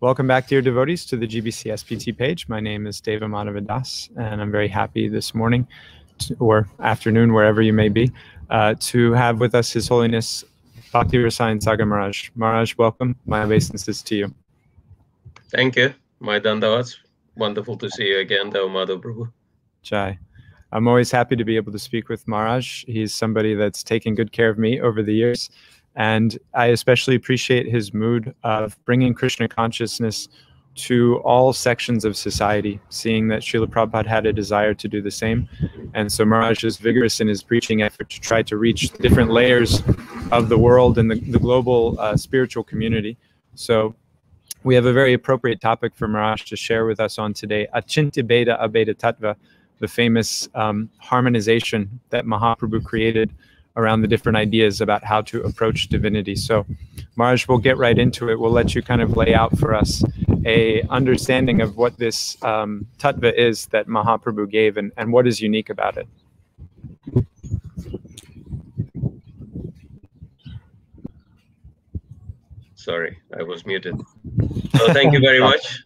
Welcome back, dear devotees, to the GBC SPT page. My name is Deva Madhavadas, and I'm very happy this morning, or afternoon, wherever you may be, to have with us His Holiness Bhakti Rasayana Sagar Maharaj. Maharaj, welcome. My obeisances to you. Thank you. My dandavats. Wonderful to see you again, Deva Madhav Prabhu. Jai. I'm always happy to be able to speak with Maharaj. He's somebody that's taken good care of me over the years. And I especially appreciate his mood of bringing Krishna consciousness to all sections of society, seeing that Srila Prabhupada had a desire to do the same. And so Maharaj is vigorous in his preaching effort to try to reach different layers of the world and the global spiritual community. So we have a very appropriate topic for Maharaj to share with us on today, Achintya Bheda Abheda Tattva, the famous harmonization that Mahaprabhu created around the different ideas about how to approach divinity. So Maharaj, we'll get right into it. We'll let you kind of lay out for us a understanding of what this tattva is that Mahaprabhu gave and what is unique about it. Sorry, I was muted. So thank you very much.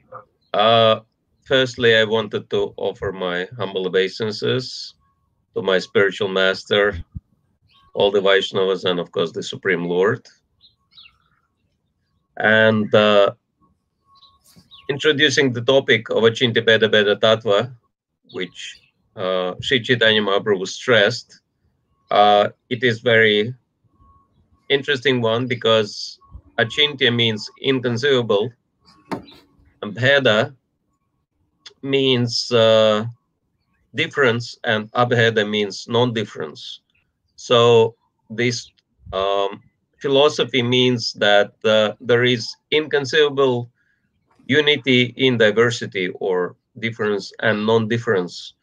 Firstly, I wanted to offer my humble obeisances to my spiritual master, all the Vaishnavas, and of course the Supreme Lord. And introducing the topic of Achintya Bheda Abheda Tattva, which Sri Chaitanya Mahaprabhu stressed, it is very interesting one because Achintya means inconceivable, and Bheda means difference, and Abheda means non-difference. So this philosophy means that there is inconceivable unity in diversity, or difference and non-difference.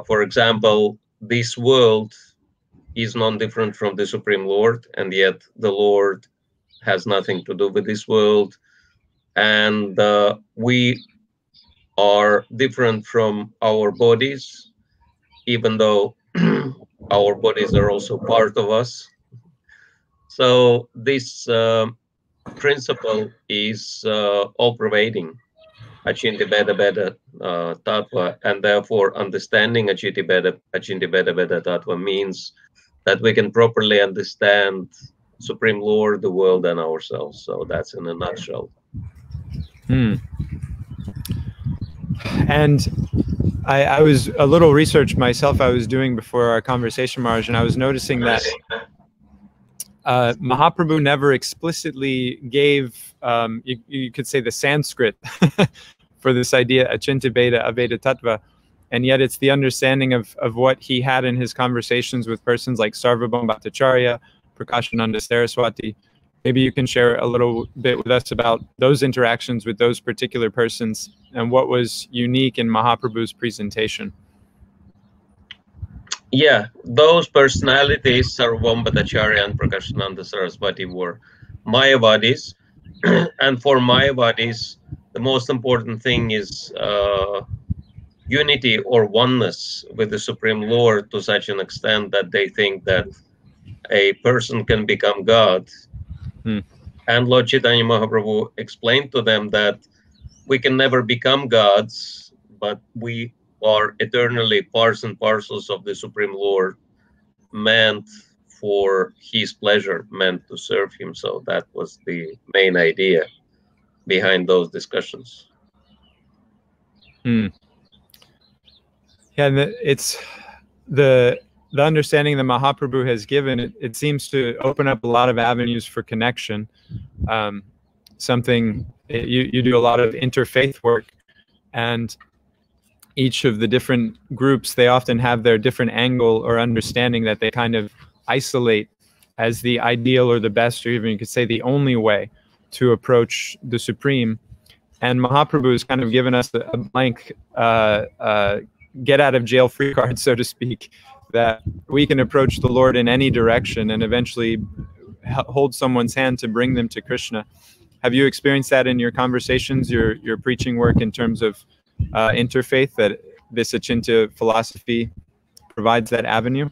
For example, this world is non-different from the Supreme Lord, and yet the Lord has nothing to do with this world. And we are different from our bodies, even though our bodies are also part of us. So this principle is all-pervading, Achintya Bheda Abheda Tattva, and therefore understanding Achintya Bheda Abheda Tattva means that we can properly understand Supreme Lord, the world, and ourselves. So that's in a nutshell. And I was a little research myself I was doing before our conversation, Maharaj, and I was noticing that Mahaprabhu never explicitly gave, you could say, the Sanskrit for this idea, Achintya Bheda Abheda Tattva, and yet it's the understanding of what he had in his conversations with persons like Sarvabhauma Acharya, Prakashananda Saraswati. Maybe you can share a little bit with us about those interactions with those particular persons and what was unique in Mahaprabhu's presentation. Yeah, those personalities, Sarvabhauma Acharya and Prakashananda Saraswati, were Mayavadis. And for Mayavadis, the most important thing is unity or oneness with the Supreme Lord, to such an extent that they think that a person can become God. And Lord Chaitanya Mahaprabhu explained to them that we can never become gods, but we are eternally parts and parcels of the Supreme Lord, meant for his pleasure, meant to serve him. So that was the main idea behind those discussions. Yeah, and it's the understanding that Mahaprabhu has given, it seems to open up a lot of avenues for connection. You do a lot of interfaith work, and each of the different groups, they often have their different angle or understanding that they kind of isolate as the ideal or the best, or even you could say the only way to approach the Supreme. And Mahaprabhu has kind of given us a blank get out of jail free card, so to speak, that we can approach the Lord in any direction and eventually hold someone's hand to bring them to Krishna. Have you experienced that in your conversations, your preaching work, in terms of interfaith, that this Achintya philosophy provides that avenue?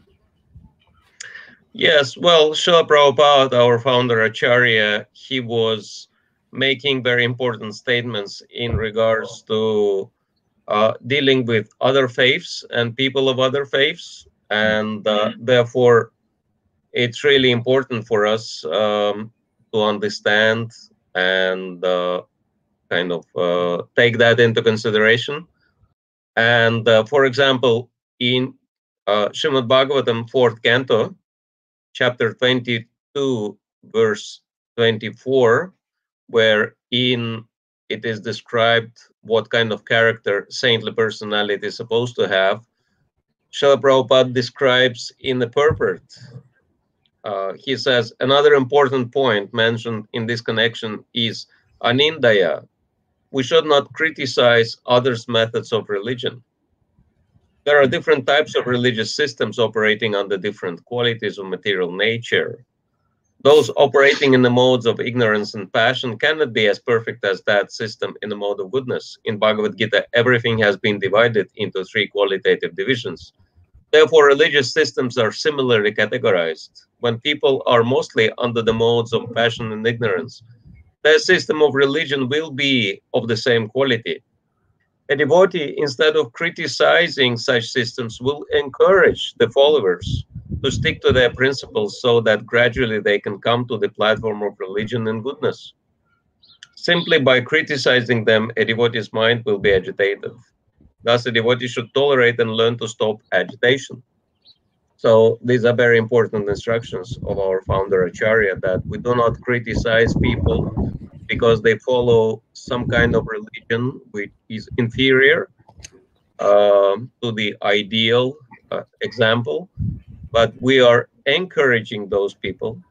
Yes, well, Srila Prabhupada, our Founder-Acharya, he was making very important statements in regards to dealing with other faiths and people of other faiths. And therefore, it's really important for us to understand and kind of take that into consideration. And for example, in Srimad Bhagavatam, 4th canto, chapter 22, verse 24, wherein it is described what kind of character saintly personality is supposed to have, Srila Prabhupada describes in the purport. He says, another important point mentioned in this connection is anindaya. We should not criticize others' methods of religion. There are different types of religious systems operating under different qualities of material nature. Those operating in the modes of ignorance and passion cannot be as perfect as that system in the mode of goodness. In Bhagavad Gita, everything has been divided into 3 qualitative divisions. Therefore, religious systems are similarly categorized. When people are mostly under the modes of passion and ignorance, their system of religion will be of the same quality. A devotee, instead of criticizing such systems, will encourage the followers to stick to their principles so that gradually they can come to the platform of religion and goodness. Simply by criticizing them, a devotee's mind will be agitated. Thus, a devotee should tolerate and learn to stop agitation. So these are very important instructions of our Founder-Acharya, that we do not criticize people because they follow some kind of religion which is inferior to the ideal example, but we are encouraging those people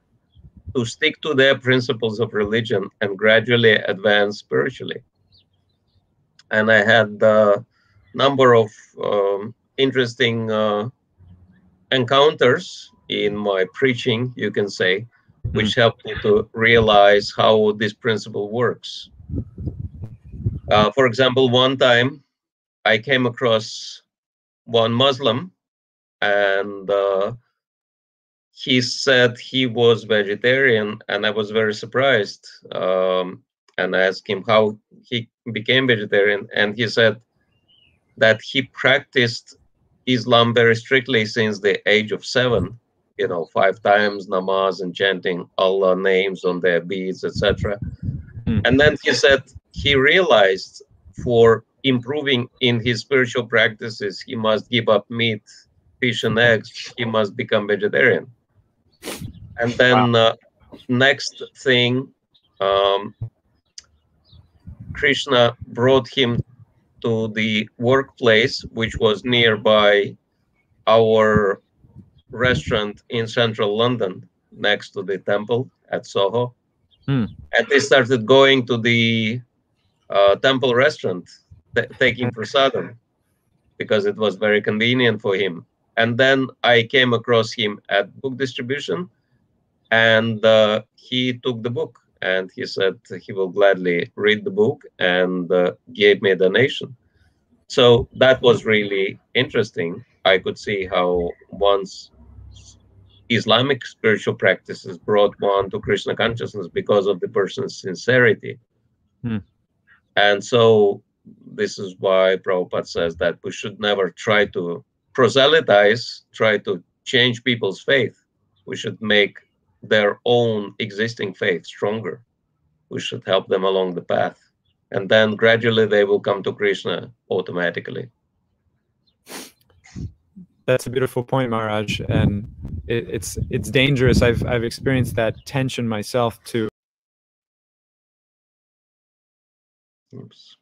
to stick to their principles of religion and gradually advance spiritually. And I had a number of interesting encounters in my preaching, you can say, which helped me to realize how this principle works. For example, one time I came across one Muslim, and he said he was vegetarian, and I was very surprised. And I asked him how he became vegetarian, and he said that he practiced Islam very strictly since the age of 7. 5 times namaz and chanting Allah names on their beads, etc. And then he said he realized for improving in his spiritual practices, he must give up meat, fish, and eggs. He must become vegetarian. And then next thing, Krishna brought him to the workplace, which was nearby our restaurant in central London, next to the temple at Soho. And they started going to the temple restaurant, taking prasadam, because it was very convenient for him. And then I came across him at book distribution, and he took the book, and he said he will gladly read the book, and gave me a donation. So that was really interesting. I could see how one's Islamic spiritual practices brought one to Krishna consciousness because of the person's sincerity. And so this is why Prabhupada says that we should never try to proselytize, try to change people's faith. We should make their own existing faith stronger. We should help them along the path. And then gradually they will come to Krishna automatically. That's a beautiful point, Maharaj, and it's dangerous. I've experienced that tension myself too. Oops.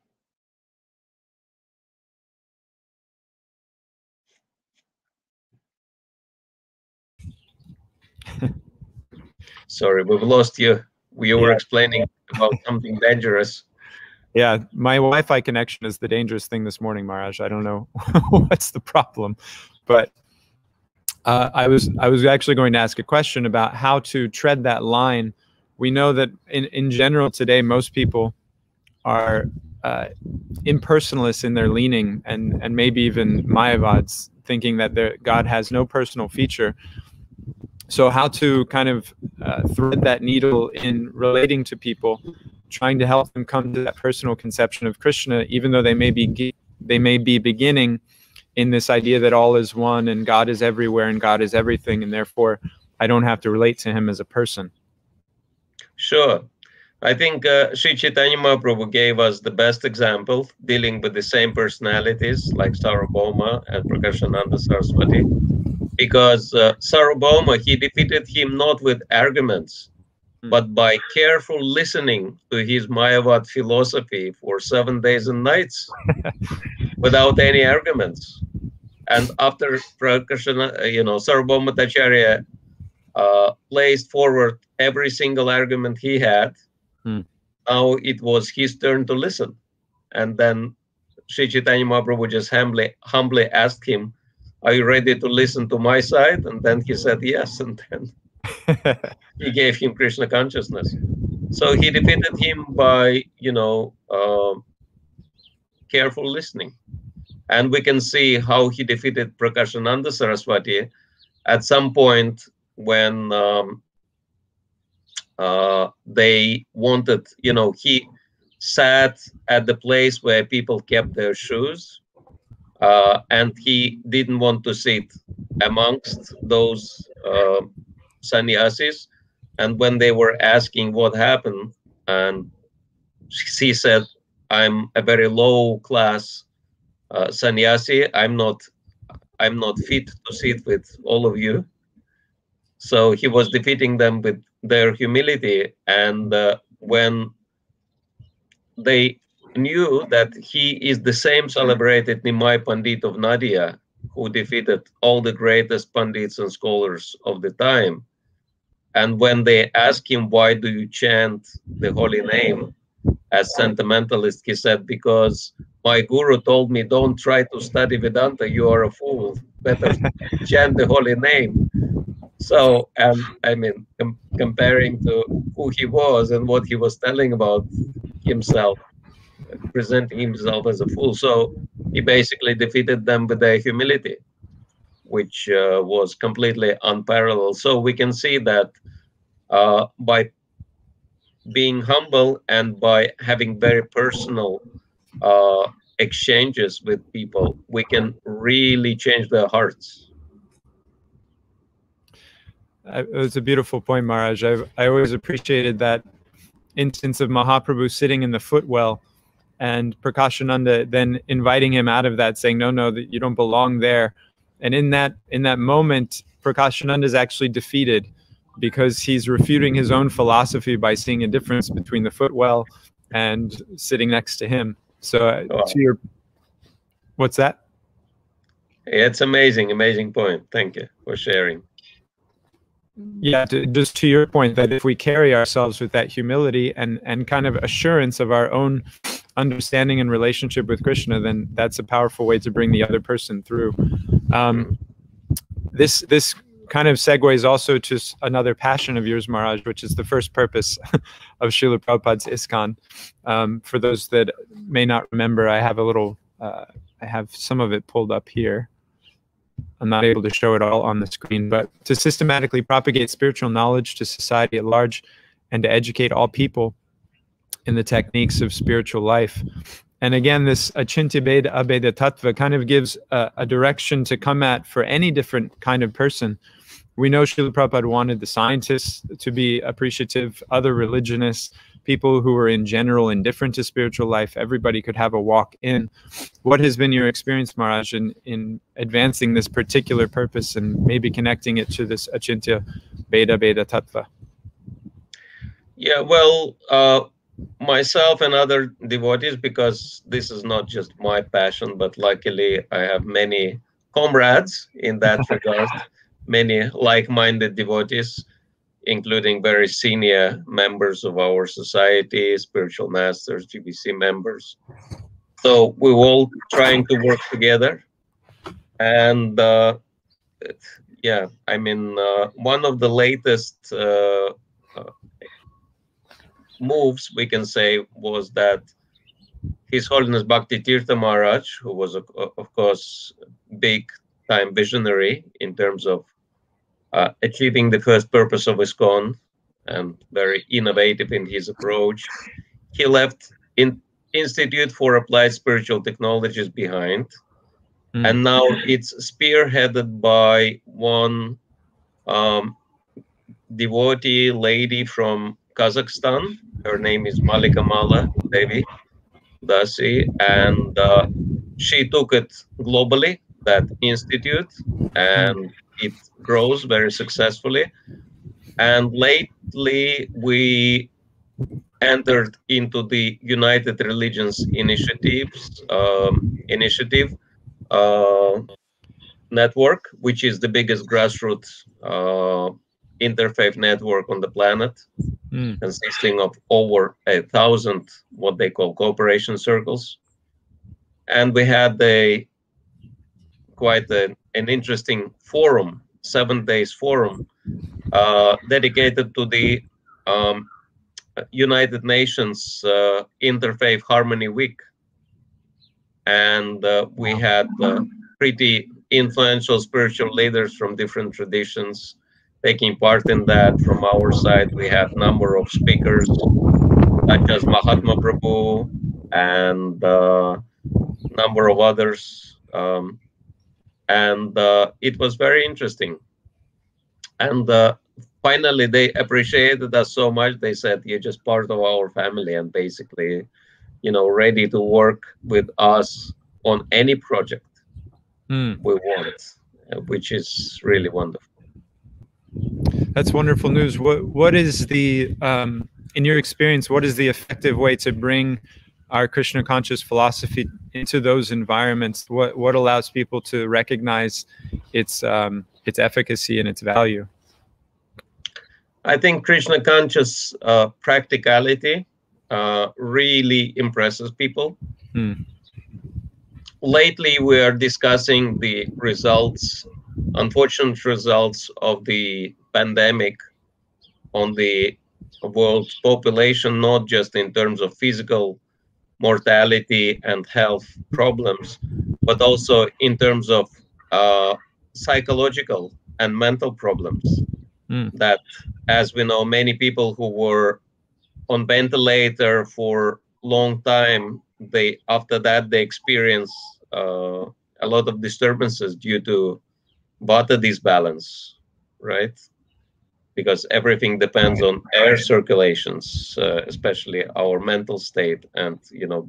Sorry, we've lost you. We were explaining about something dangerous. Yeah, my Wi-Fi connection is the dangerous thing this morning, Maharaj. I don't know what's the problem, but I was actually going to ask a question about how to tread that line. We know that in general today, most people are impersonalists in their leaning, and maybe even Mayavads, thinking that God has no personal feature. So how to kind of thread that needle in relating to people trying to help them come to that personal conception of Krishna, even though they may be beginning in this idea that all is one and God is everywhere and God is everything, and therefore I don't have to relate to him as a person. Sure. I think Sri Chaitanya Mahaprabhu gave us the best example dealing with the same personalities like Sarvabhauma and Prakashananda Saraswati, because Sarvabhauma, he defeated him not with arguments, but by careful listening to his Mayavad philosophy for 7 days and nights without any arguments. And after Sarvabhauma Acharya placed forward every single argument he had, now it was his turn to listen. And then Sri Chaitanya Mahaprabhu just humbly asked him, "Are you ready to listen to my side?" And then he said yes, and then he gave him Krishna consciousness. So he defeated him by, careful listening. And we can see how he defeated Prakashananda Saraswati at some point when they wanted, he sat at the place where people kept their shoes, and he didn't want to sit amongst those sannyasis. And when they were asking what happened, and he said, "I'm a very low class sannyasi. I'm not fit to sit with all of you." So he was defeating them with their humility. And when they knew that he is the same celebrated Nimai Pandit of Nadia, who defeated all the greatest pandits and scholars of the time, and when they asked him, "Why do you chant the holy name as sentimentalist?" he said, "Because my guru told me, don't try to study Vedanta, you are a fool. Better chant the holy name." So, comparing to who he was and what he was telling about himself, presenting himself as a fool. So he basically defeated them with their humility, which was completely unparalleled. So we can see that by being humble and by having very personal exchanges with people, we can really change their hearts. It was a beautiful point, Maharaj. I always appreciated that instance of Mahaprabhu sitting in the footwell and Prakashananda then inviting him out of that, saying, no, that you don't belong there. And in that moment, Prakashananda is actually defeated because he's refuting his own philosophy by seeing a difference between the footwell and sitting next to him. So what's that? It's amazing point. Thank you for sharing. Yeah, just to your point, that if we carry ourselves with that humility and kind of assurance of our own understanding and relationship with Krishna, then that's a powerful way to bring the other person through. This kind of segues also to another passion of yours, Maharaj, which is the first purpose of Srila Prabhupada's ISKCON. For those that may not remember, I have I have some of it pulled up here. I'm not able to show it all on the screen, but to systematically propagate spiritual knowledge to society at large and to educate all people in the techniques of spiritual life. And again, this Achintya Bheda Abheda Tattva kind of gives a direction to come at for any different kind of person. We know Srila Prabhupada wanted the scientists to be appreciative, other religionists, people who were in general indifferent to spiritual life. Everybody could have a walk in. What has been your experience, Maharaj, in advancing this particular purpose and maybe connecting it to this Achintya Bheda Abheda Tattva? Yeah, well, myself and other devotees, because this is not just my passion, but luckily I have many comrades in that regard, many like-minded devotees, including very senior members of our society, spiritual masters, GBC members. So we're all trying to work together. And yeah, one of the latest moves, we can say, was that His Holiness Bhakti Tirtha Maharaj, who was, of course, big-time visionary in terms of achieving the first purpose of ISKCON and very innovative in his approach, he left Institute for Applied Spiritual Technologies behind, and now it's spearheaded by one devotee lady from Kazakhstan. Her name is Malika Mala Devi Dasi, and she took it globally, that institute, and it grows very successfully. And lately, we entered into the United Religions initiative network, which is the biggest grassroots interfaith network on the planet, consisting of over 1,000 what they call cooperation circles. And we had quite an interesting forum, 7 days forum, dedicated to the United Nations Interfaith Harmony Week. And we had pretty influential spiritual leaders from different traditions taking part in that. From our side, we had a number of speakers, such as Mahatma Prabhu and a number of others. And it was very interesting. And finally, they appreciated us so much. They said, "You're just part of our family, and basically, ready to work with us on any project we want," which is really wonderful. That's wonderful news. What is the, in your experience, what is the effective way to bring our Krishna conscious philosophy into those environments? What allows people to recognize its efficacy and its value? I think Krishna conscious practicality really impresses people. Lately, we are discussing the results, unfortunate results of the pandemic on the world's population, not just in terms of physical mortality and health problems, but also in terms of psychological and mental problems. That, as we know, many people who were on ventilator for a long time, after that they experience a lot of disturbances due to water disbalance, right? Because everything depends on air circulations, especially our mental state. And,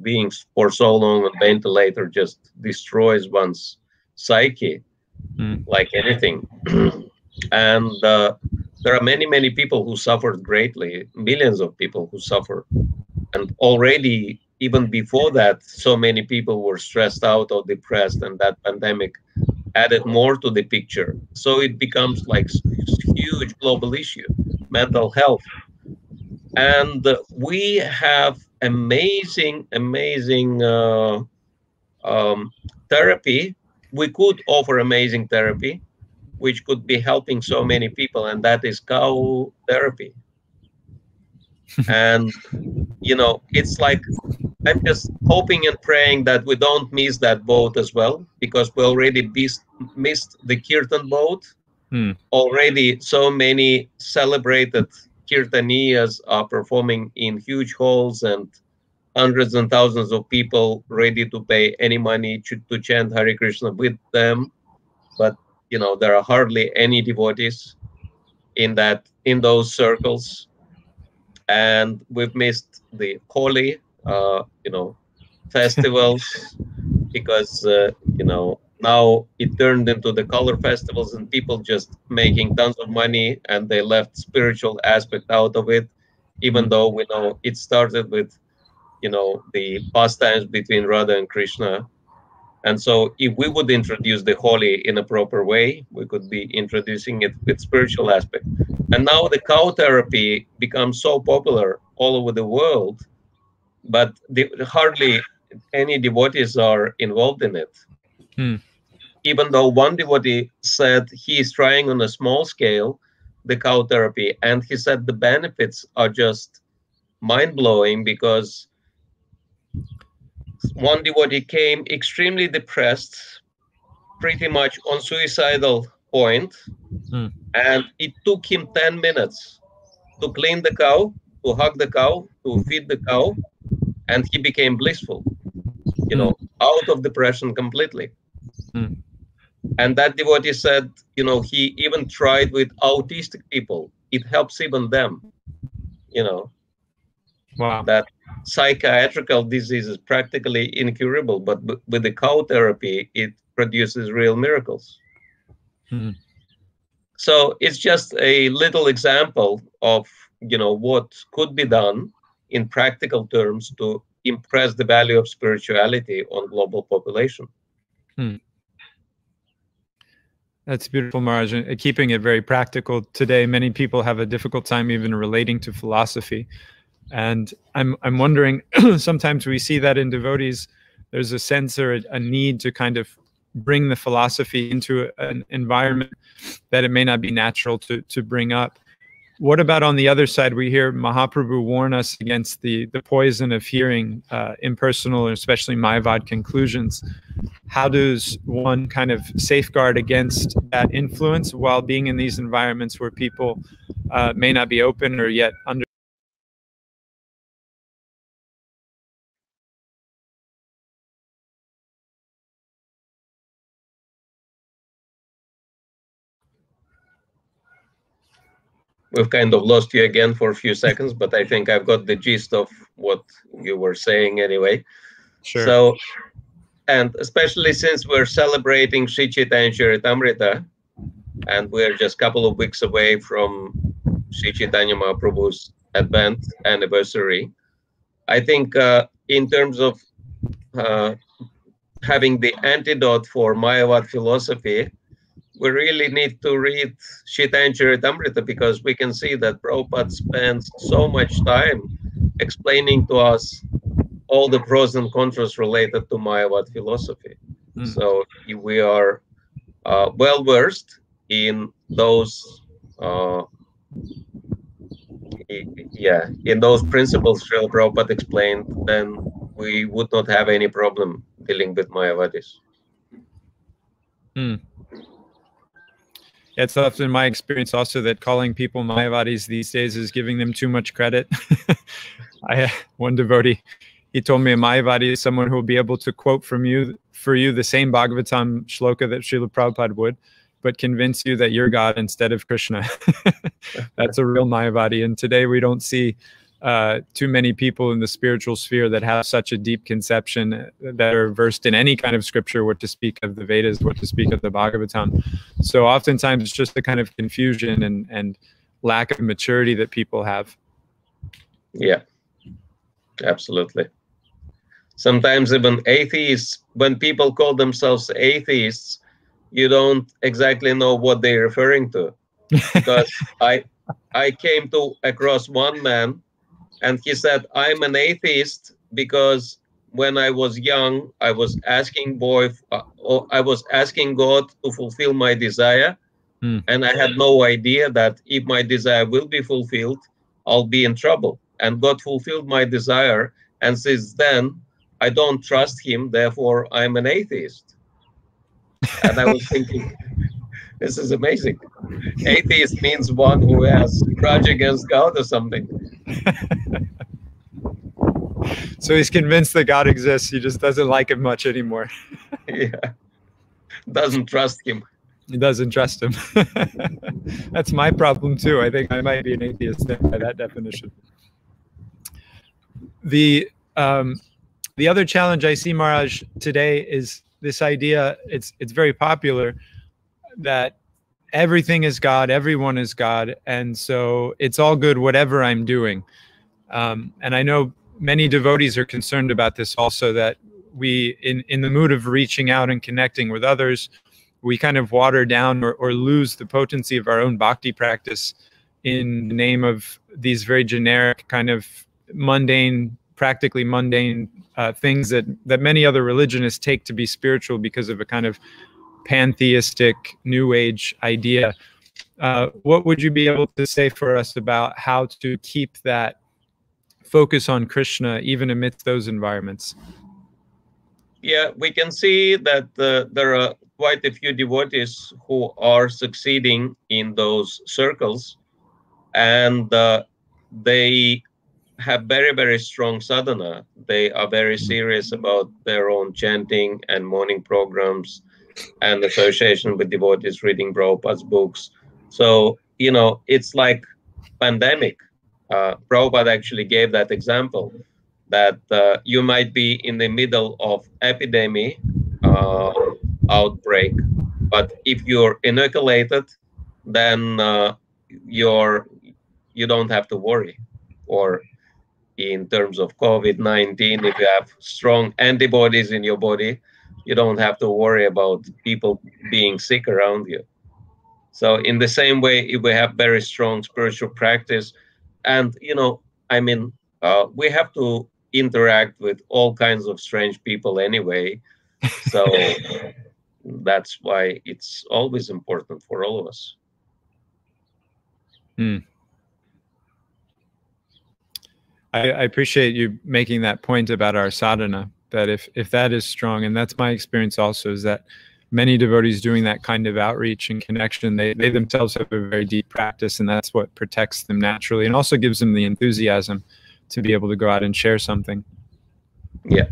being for so long on ventilator just destroys one's psyche, like anything. And there are many, many people who suffered greatly, millions of people who suffer. And already, even before that, so many people were stressed out or depressed, and that pandemic added more to the picture. So it becomes like a huge global issue, mental health. And we have amazing therapy. We could offer amazing therapy, which could be helping so many people, and that is cow therapy. And, it's like, I'm just hoping and praying that we don't miss that boat as well, because we already missed the Kirtan boat. Already so many celebrated Kirtaniyas are performing in huge halls, and hundreds and thousands of people ready to pay any money to chant Hare Krishna with them. But, there are hardly any devotees in those circles. And we've missed the Holi, festivals, because, now it turned into the color festivals, and people just making tons of money, and they left spiritual aspect out of it, even though we know it started with, the pastimes between Radha and Krishna. And so if we would introduce the Holi in a proper way, we could be introducing it with spiritual aspect. And now the cow therapy becomes so popular all over the world, but hardly any devotees are involved in it. Even though one devotee said he is trying on a small scale the cow therapy, and he said the benefits are just mind-blowing, because one devotee came extremely depressed, pretty much on suicidal point, and it took him 10 minutes to clean the cow, to hug the cow, to feed the cow, and he became blissful, you know, out of depression completely. And that devotee said, you know, he even tried with autistic people. It helps even them, you know. Wow. That psychiatrical disease is practically incurable, but with the cow therapy, it produces real miracles. So it's just a little example of, you know, what could be done in practical terms to impress the value of spirituality on global population. That's beautiful, Maharaj. And keeping it very practical today, many people have a difficult time even relating to philosophy. And I'm wondering, sometimes we see that in devotees, there's a sense or a need to kind of bring the philosophy into an environment that it may not be natural to bring up. What about on the other side? We hear Mahaprabhu warn us against the poison of hearing impersonal, and especially Mayavad conclusions. How does one kind of safeguard against that influence while being in these environments where people may not be open or yet under? We've kind of lost you again for a few seconds, but I think I've got the gist of what you were saying anyway. Sure. So, and especially since we're celebrating Sri Chaitanya Charitamrita, and we're just a couple of weeks away from Sri Chaitanya Mahaprabhu's Advent anniversary, I think in terms of having the antidote for Mayavad philosophy, we really need to read Chaitanya Charitamrita, because we can see that Prabhupada spends so much time explaining to us all the pros and cons related to Mayavad philosophy. So we are well versed in those, in those principles Srila Prabhupada explained, then we would not have any problem dealing with Mayavadis. It's often my experience also that calling people Mayavadis these days is giving them too much credit. I had one devotee, he told me a Mayavadi is someone who will be able to quote for you the same Bhagavatam shloka that Srila Prabhupada would, but convince you that you're God instead of Krishna. That's a real Mayavadi. And today we don't see too many people in the spiritual sphere that have such a deep conception, that are versed in any kind of scripture, what to speak of the Vedas, what to speak of the Bhagavatam. So oftentimes it's just the kind of confusion and lack of maturity that people have. Yeah, absolutely. Sometimes even atheists, when people call themselves atheists, you don't exactly know what they're referring to. Because I came across one man, and he said, I'm an atheist because when I was young, I was asking God to fulfill my desire. And I had no idea that if my desire will be fulfilled, I'll be in trouble. And God fulfilled my desire. And since then, I don't trust him. Therefore, I'm an atheist. And I was thinking, this is amazing. Atheist means one who has grudge against God or something. So he's convinced that God exists. He just doesn't like him much anymore. Yeah. Doesn't trust him. He doesn't trust him. That's my problem too. I think I might be an atheist by that definition. The other challenge I see, Maharaj, today is this idea, it's very popular, that everything is God, everyone is God, and so it's all good whatever I'm doing. And I know many devotees are concerned about this also, that we, in the mood of reaching out and connecting with others, we kind of water down or lose the potency of our own bhakti practice in the name of these very generic kind of mundane, practically mundane things that many other religionists take to be spiritual because of a kind of pantheistic New Age idea. What would you be able to say for us about how to keep that focus on Krishna even amidst those environments? Yeah, we can see that there are quite a few devotees who are succeeding in those circles, and they have very, very strong sadhana. They are very serious about their own chanting and morning programs and association with devotees reading Prabhupada's books. So, you know, it's like pandemic. Prabhupada actually gave that example that you might be in the middle of epidemic uh, outbreak, but if you're inoculated, then you don't have to worry. Or in terms of COVID-19, if you have strong antibodies in your body, you don't have to worry about people being sick around you. So in the same way, if we have very strong spiritual practice, and you know, I mean, we have to interact with all kinds of strange people anyway. So that's why it's always important for all of us. Hmm. I appreciate you making that point about our sadhana, that if that is strong, and that's my experience also, is that many devotees doing that kind of outreach and connection, they themselves have a very deep practice, and that's what protects them naturally and also gives them the enthusiasm to be able to go out and share something. Yeah.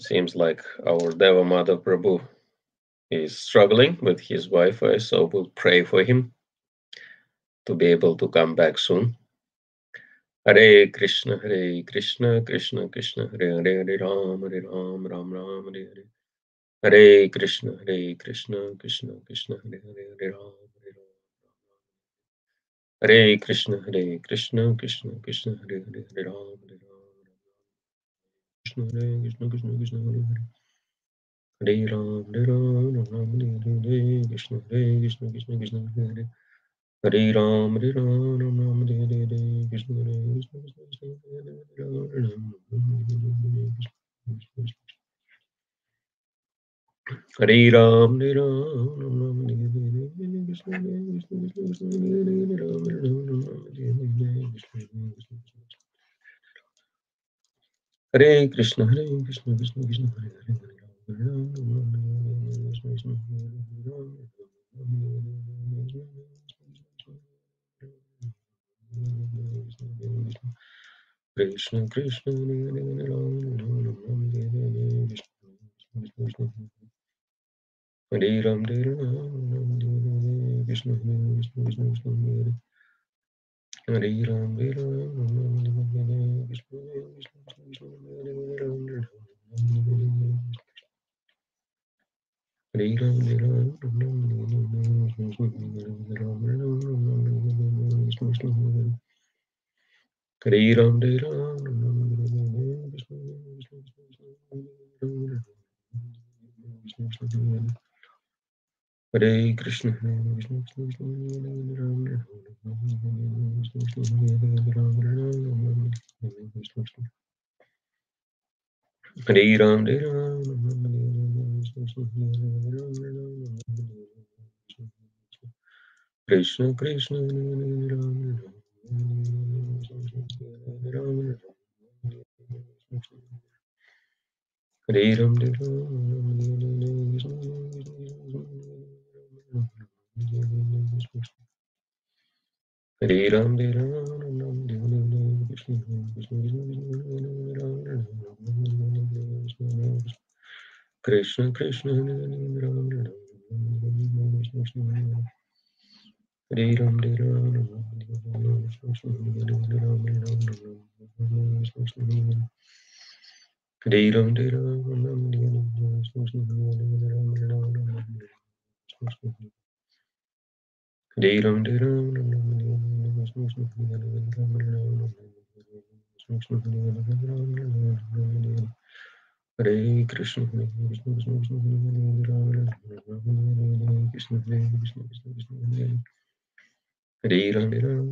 Seems like our Deva Mata Prabhu is struggling with his Wi-Fi, so we'll pray for him to be able to come back soon. Hare Krishna, Krishna Krishna, Hare Hare, Hare Ram, Ram Ram, Hare Hare. Hare Krishna, Krishna Krishna, Hare Hare, Hare Ram, Hare Ram. Hare Krishna, Krishna Krishna, Hare Hare, Hare Ram, Krishna, Hare Krishna, Krishna Krishna, Hare Hare. Hare Ram, Ram, Hare Krishna, Krishna Krishna, Hare Hare. Hare Ram, Ram, Hare Krishna, Krishna Krishna, Hare Hare. Hare Ram, Ram, Hare Krishna, Krishna Hare Krishna, Krishna Krishna, Hare Hare, Hare Ram, Krishna Krishna, Hare Hare Krishna Krishna, Hare Ram, Hare Ram, Krishna Krishna, Hare Hare Ram, Krishna Krishna, Hare Ram. Hare Ram, Hare Ram, Hare Krishna, Hare Krishna, Hare Ram, Krishna Krishna, Hare Ram, Hare Ram, Krishna Krishna, Hare Ram, Hare Ram, Hare Ram, Hare Krishna, Hare Krishna, Krishna Krishna, Hare Hare, Hare Krishna, Hare Krishna, Krishna Krishna, Hare Ram, Hare Ram,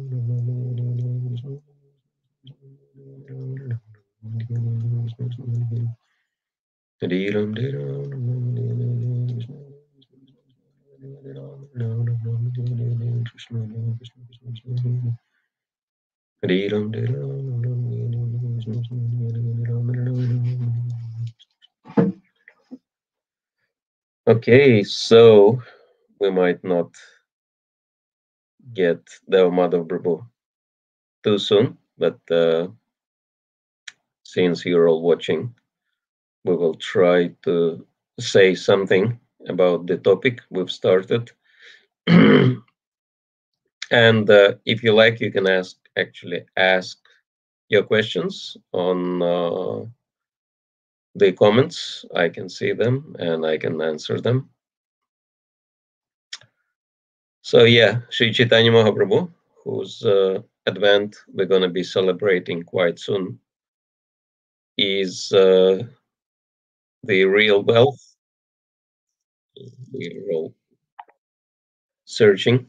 Krishna Hare Ram, Hare Ram, Krishna Okay, so we might not get the Mother Prabhu too soon, but since you're all watching, we will try to say something about the topic we've started. And if you like, you can ask your questions on the comments. I can see them and I can answer them. So yeah, Sri Chaitanya Mahaprabhu, whose advent we're going to be celebrating quite soon, is the real wealth. We're all searching.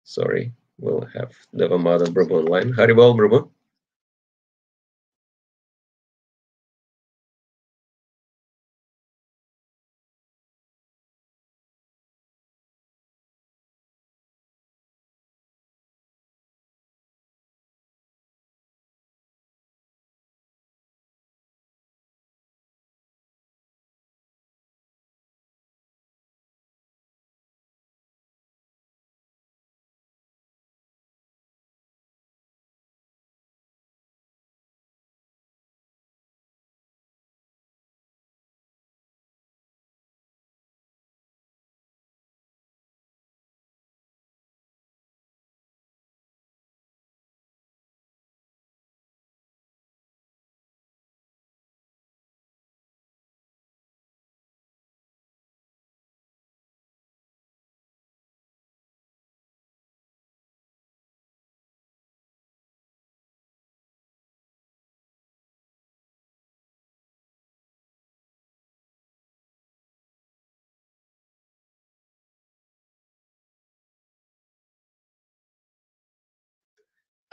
Sorry, we'll have Devamada Prabhu online. Haribol Prabhu.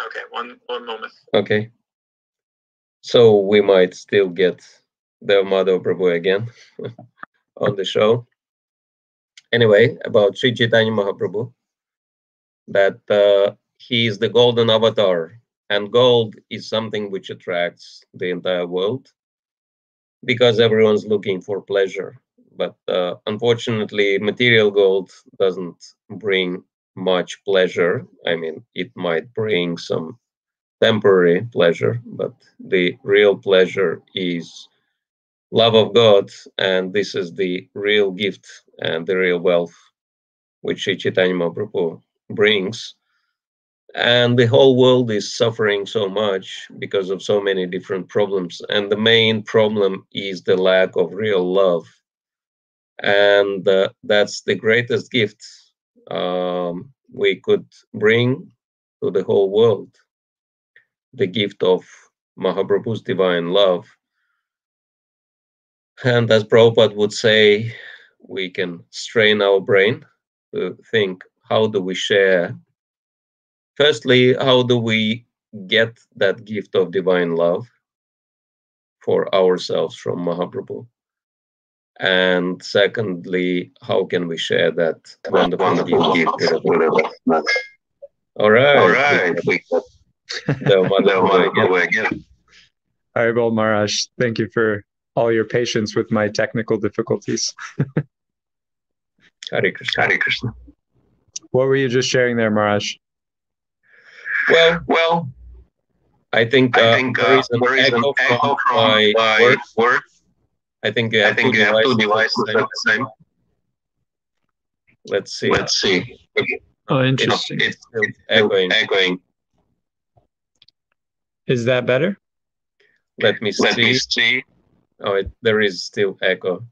Okay, one moment. Okay. So we might still get the Madhava Prabhu again on the show. Anyway, about Sri Chaitanya Mahaprabhu, that he is the golden avatar, and gold is something which attracts the entire world because everyone's looking for pleasure. But unfortunately, material gold doesn't bring much pleasure. I mean, it might bring some temporary pleasure, but the real pleasure is love of God, and this is the real gift and the real wealth which Sri Chaitanya Mahaprabhu brings. And the whole world is suffering so much because of so many different problems. And the main problem is the lack of real love. And that's the greatest gift we could bring to the whole world, the gift of Mahaprabhu's divine love. And as Prabhupada would say, we can strain our brain to think, how do we share? Firstly, how do we get that gift of divine love for ourselves from Mahaprabhu? And secondly, how can we share that wonderful gift with others? All right. We got the Mahaprabhu again. Haribol Maharaj, thank you for all your patience with my technical difficulties. Hare Krishna. Hare Krishna. What were you just sharing there, Maharaj? Well, I think there is an echo from my work. I think you have two devices at the same. Let's see. Oh, interesting. It's still echoing. Is that better? Let me see. Oh, there is still echo.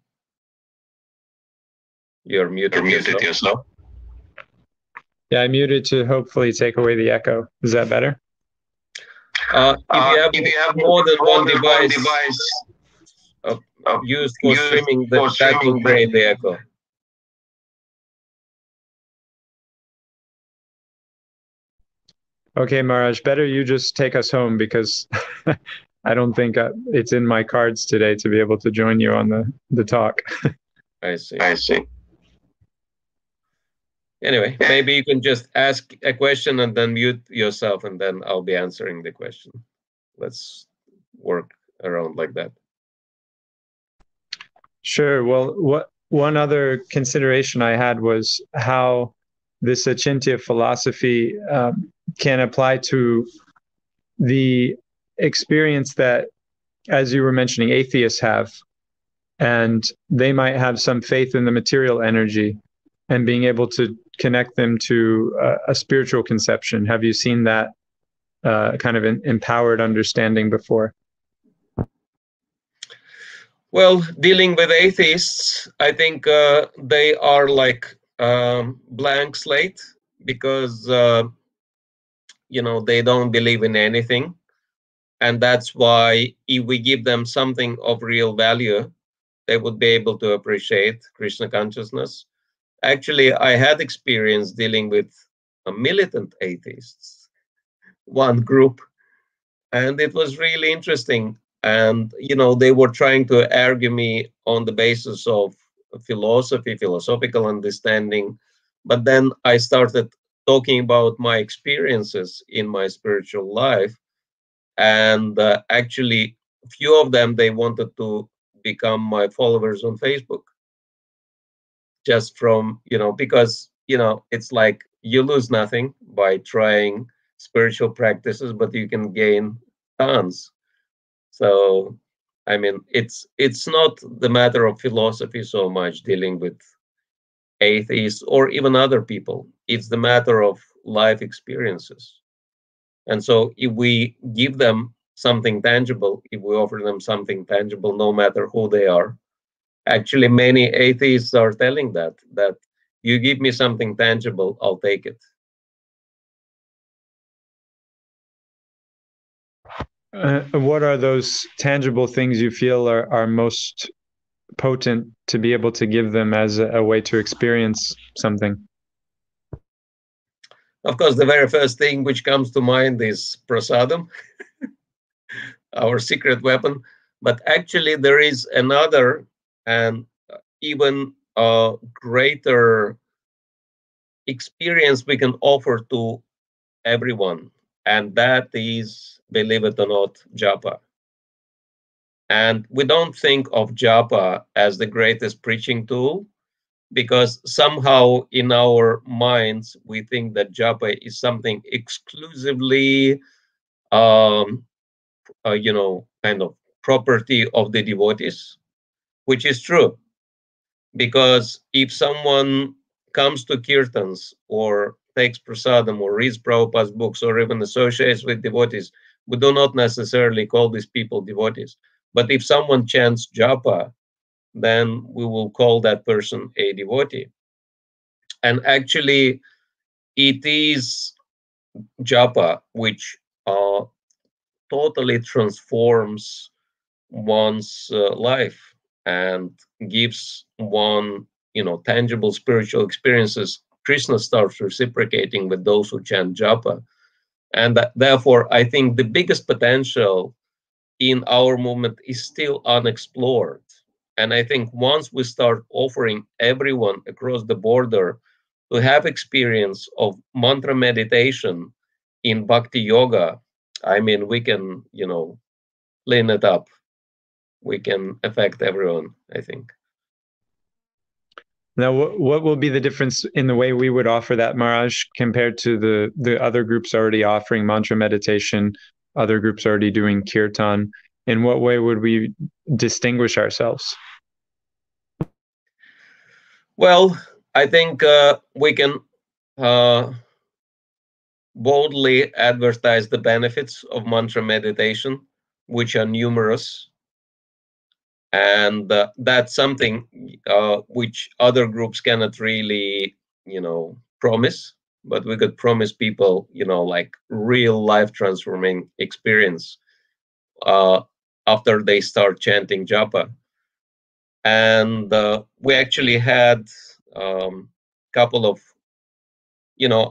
You're muted yourself. Yeah, I muted to hopefully take away the echo. Is that better? If you have more than one device used for streaming, that will create the echo. Okay, Maharaj, better you just take us home because I don't think it's in my cards today to be able to join you on the talk. I see. Anyway, maybe you can just ask a question and then mute yourself, and then I'll be answering the question. Let's work around like that. Sure. Well, one other consideration I had was how this Achintya philosophy can apply to the experience that, as you were mentioning, atheists have. And they might have some faith in the material energy and being able to connect them to a spiritual conception. Have you seen that kind of empowered understanding before? Well, dealing with atheists, I think they are like blank slate because, they don't believe in anything. And that's why if we give them something of real value, they would be able to appreciate Krishna consciousness. Actually, I had experience dealing with militant atheists, one group, and it was really interesting. And, they were trying to argue me on the basis of philosophical understanding. But then I started talking about my experiences in my spiritual life. And actually, a few of them, they wanted to become my followers on Facebook. Just from, because, it's like you lose nothing by trying spiritual practices, but you can gain tons. So, I mean, it's not the matter of philosophy so much dealing with atheists or even other people. It's the matter of life experiences. And so if we give them something tangible, if we offer them something tangible, no matter who they are, actually many atheists are telling that you give me something tangible, I'll take it. What are those tangible things you feel are most potent to be able to give them as a way to experience something? Of course, the very first thing which comes to mind is prasadam, our secret weapon. But actually, there is another and even greater experience we can offer to everyone, and that is, believe it or not, japa. And we don't think of japa as the greatest preaching tool, because somehow in our minds we think that japa is something exclusively kind of property of the devotees, which is true. Because if someone comes to kirtans or takes prasadam or reads Prabhupada's books or even associates with devotees, we do not necessarily call these people devotees. But if someone chants japa, then we will call that person a devotee. And actually, it is japa which totally transforms one's life and gives one, tangible spiritual experiences. Krishna starts reciprocating with those who chant japa. And therefore, I think the biggest potential in our movement is still unexplored. And I think once we start offering everyone across the border to have experience of mantra meditation in bhakti yoga, I mean, we can, clean it up. We can affect everyone, I think. Now, what will be the difference in the way we would offer that, Maharaj, compared to the other groups already offering mantra meditation, other groups already doing kirtan? In what way would we distinguish ourselves? Well, I think we can boldly advertise the benefits of mantra meditation, which are numerous. And that's something which other groups cannot really, promise. But we could promise people, like real life transforming experience after they start chanting japa. And we actually had couple of,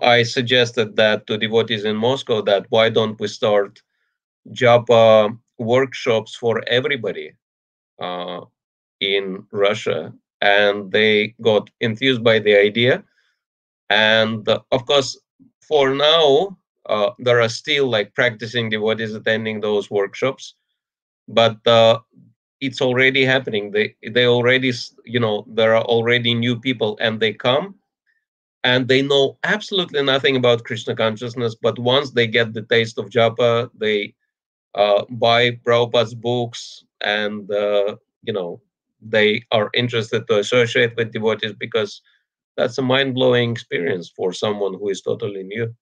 I suggested that to devotees in Moscow, that why don't we start japa workshops for everybody in Russia, and they got enthused by the idea. And of course, for now, there are still like practicing devotees attending those workshops, but it's already happening. They already, there are already new people, and they come, and they know absolutely nothing about Krishna consciousness. But once they get the taste of japa, they buy Prabhupada's books, and they are interested to associate with devotees, because that's a mind-blowing experience for someone who is totally new.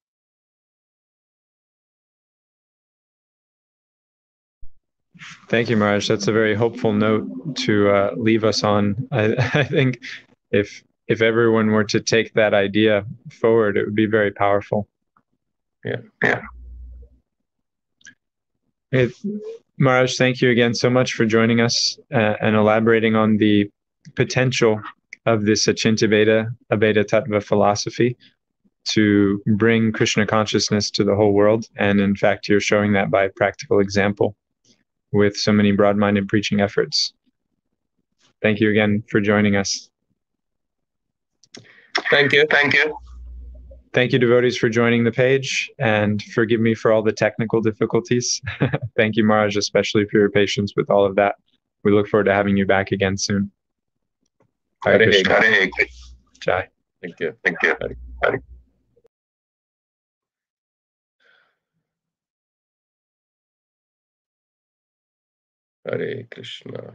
Thank you, Maharaj. That's a very hopeful note to leave us on. I think if everyone were to take that idea forward, it would be very powerful. Yeah. Maharaj, thank you again so much for joining us and elaborating on the potential of this Achintya Bheda Abheda Tattva philosophy to bring Krishna consciousness to the whole world. And in fact, you're showing that by practical example with so many broad-minded preaching efforts. Thank you again for joining us. Thank you. Thank you, devotees, for joining the page, and forgive me for all the technical difficulties. Thank you, Maharaj, especially for your patience with all of that. We look forward to having you back again soon. Hare Krishna. Jai. Thank you. Hare Krishna.